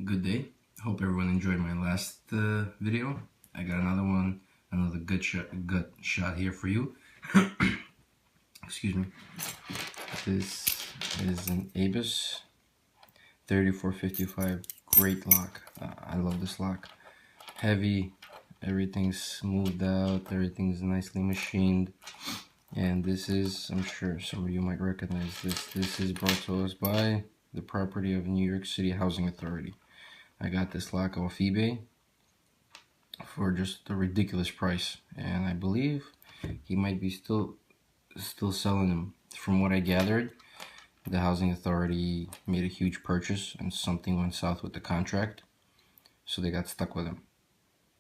Good day. Hope everyone enjoyed my last video. I got another good shot here for you. Excuse me. This is an Abus 3455. Great lock. I love this lock. Heavy. Everything's smoothed out. Everything's nicely machined. And this is, I'm sure some of you might recognize this. This is brought to us by the property of New York City Housing Authority. I got this lock off eBay for just a ridiculous price, and I believe he might be still selling them. From what I gathered, the Housing Authority made a huge purchase and something went south with the contract, so they got stuck with him,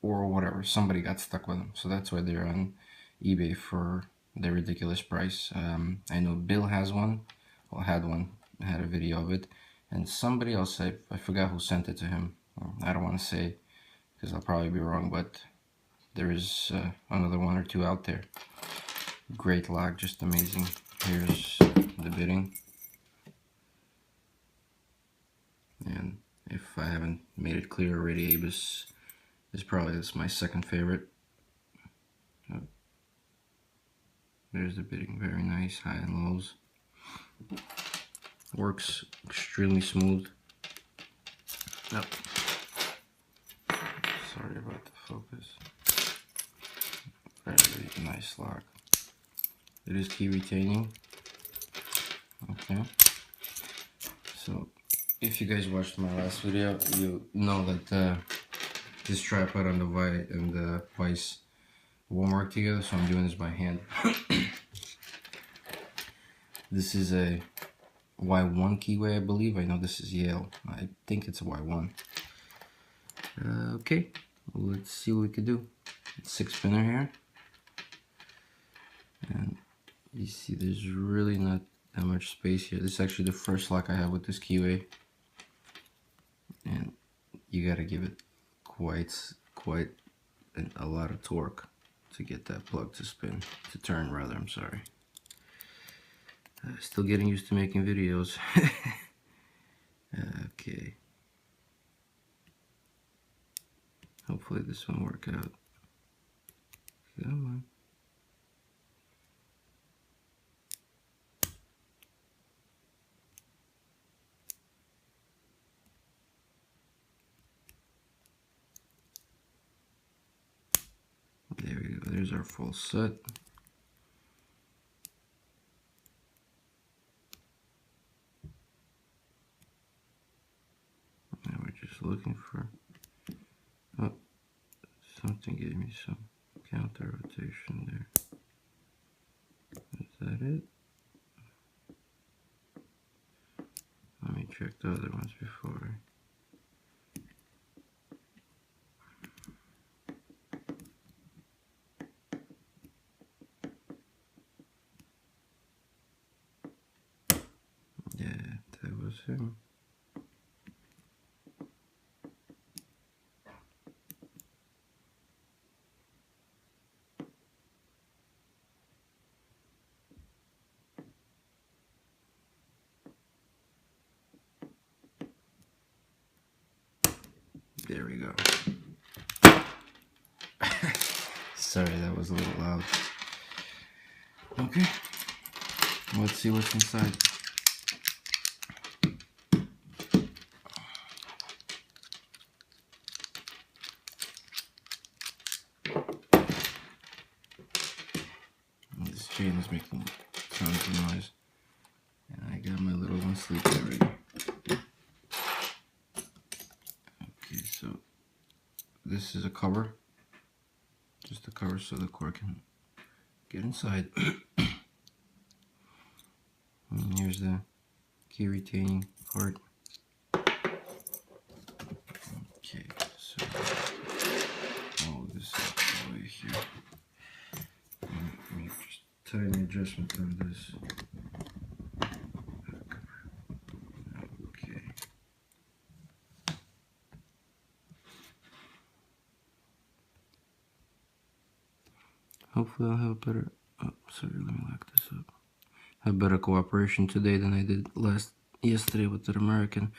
or whatever, somebody got stuck with them, so that's why they're on eBay for the ridiculous price. I know Bill has one, or had a video of it, and somebody else, I forgot who sent it to him. I don't want to say because I'll probably be wrong, but there is another one or two out there. Great lock, just amazing. Here's the bidding, and if I haven't made it clear already, Abus is probably my second favorite. There's the bidding, very nice, high and lows. Works extremely smooth. Yep. Sorry about the focus. Very nice lock. It is key retaining. Okay. So, if you guys watched my last video, you know that this tripod and the vise won't work together, so I'm doing this by hand. This is a Y1 keyway, I believe. I know this is Yale. I think it's a Y1. Okay, let's see what we can do. It's 6-spinner here, and you see there's really not that much space here. This is actually the first lock I have with this keyway, and you gotta give it quite a lot of torque to get that plug to turn rather, I'm sorry. Still getting used to making videos. Okay. Hopefully this will work out. Come on. There we go. There's our full set. Now we're just looking for, oh, something gave me some counter rotation there. Is that it? Let me check the other ones before. Yeah, that was him. There we go. Sorry, that was a little loud. Okay, let's see what's inside. This chain is making tons of noise, and I got my little one sleeping already. Okay, so this is a cover, just a cover so the cord can get inside. And here's the key retaining part. Okay, so all this is over here. Let me just tiny adjustment on this. Okay. Hopefully I'll have better, oh, sorry, let me lock this up. Have better cooperation today than I did yesterday with the American.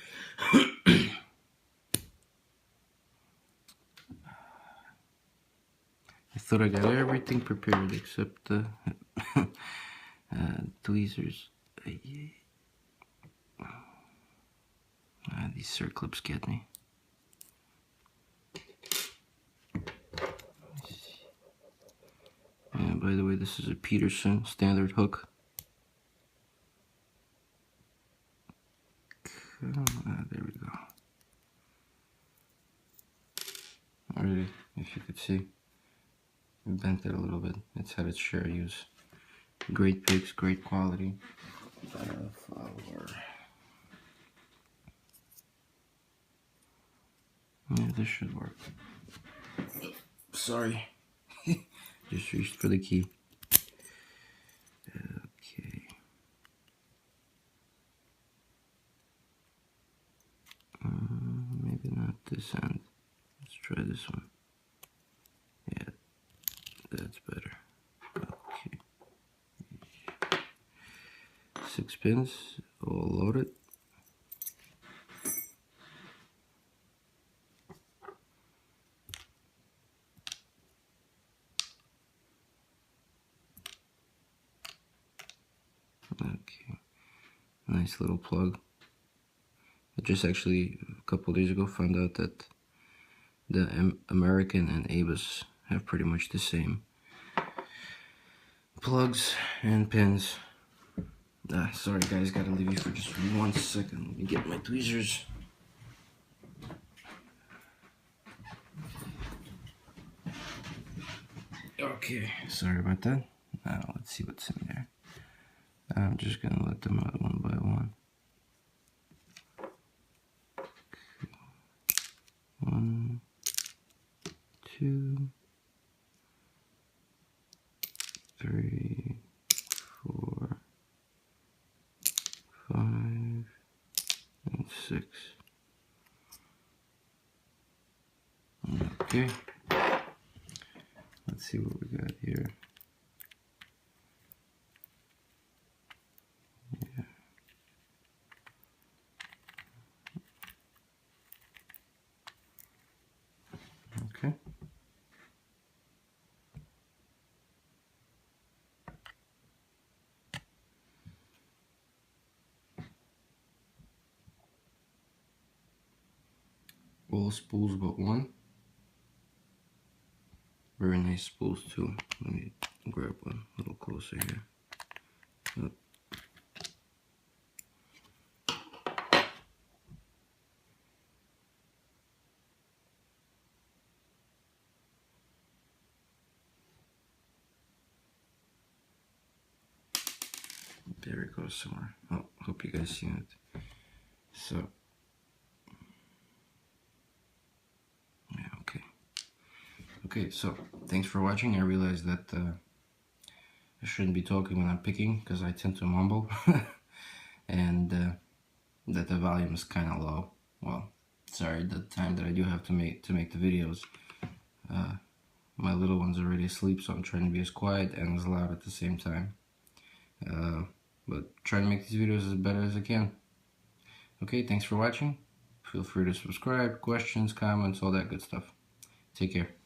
I thought I got everything prepared except the tweezers. These circlips get me. And by the way, this is a Peterson standard hook. There we go. Already, if you could see, I bent it a little bit. It's had its share use. Great picks, great quality. Flower. Yeah, this should work. Sorry. Just reached for the key. Okay. Maybe not this end. Let's try this one. Yeah, that's better. Okay. 6 pins, all loaded. Okay, nice little plug. I just actually a couple days ago found out that the American and Avis have pretty much the same plugs and pins. Sorry guys, gotta leave you for just 1 second. Let me get my tweezers. Okay, sorry about that. Now let's see what's in there. I'm just gonna let them out one by one. 1, 2, 3, 4, 5, and 6. Okay. Let's see what we got here. Yeah. Okay. All spools but one. Very nice spools too. Let me grab one a little closer here. Oh. There it goes somewhere. Oh, hope you guys see it. So, yeah, okay. Okay, so thanks for watching. I realized that I shouldn't be talking when I'm picking because I tend to mumble, and that the volume is kind of low. Well, sorry, the time that I do have to make the videos, my little one's already asleep, so I'm trying to be as quiet and as loud at the same time. But trying to make these videos as better as I can. Okay, thanks for watching. Feel free to subscribe, questions, comments, all that good stuff. Take care.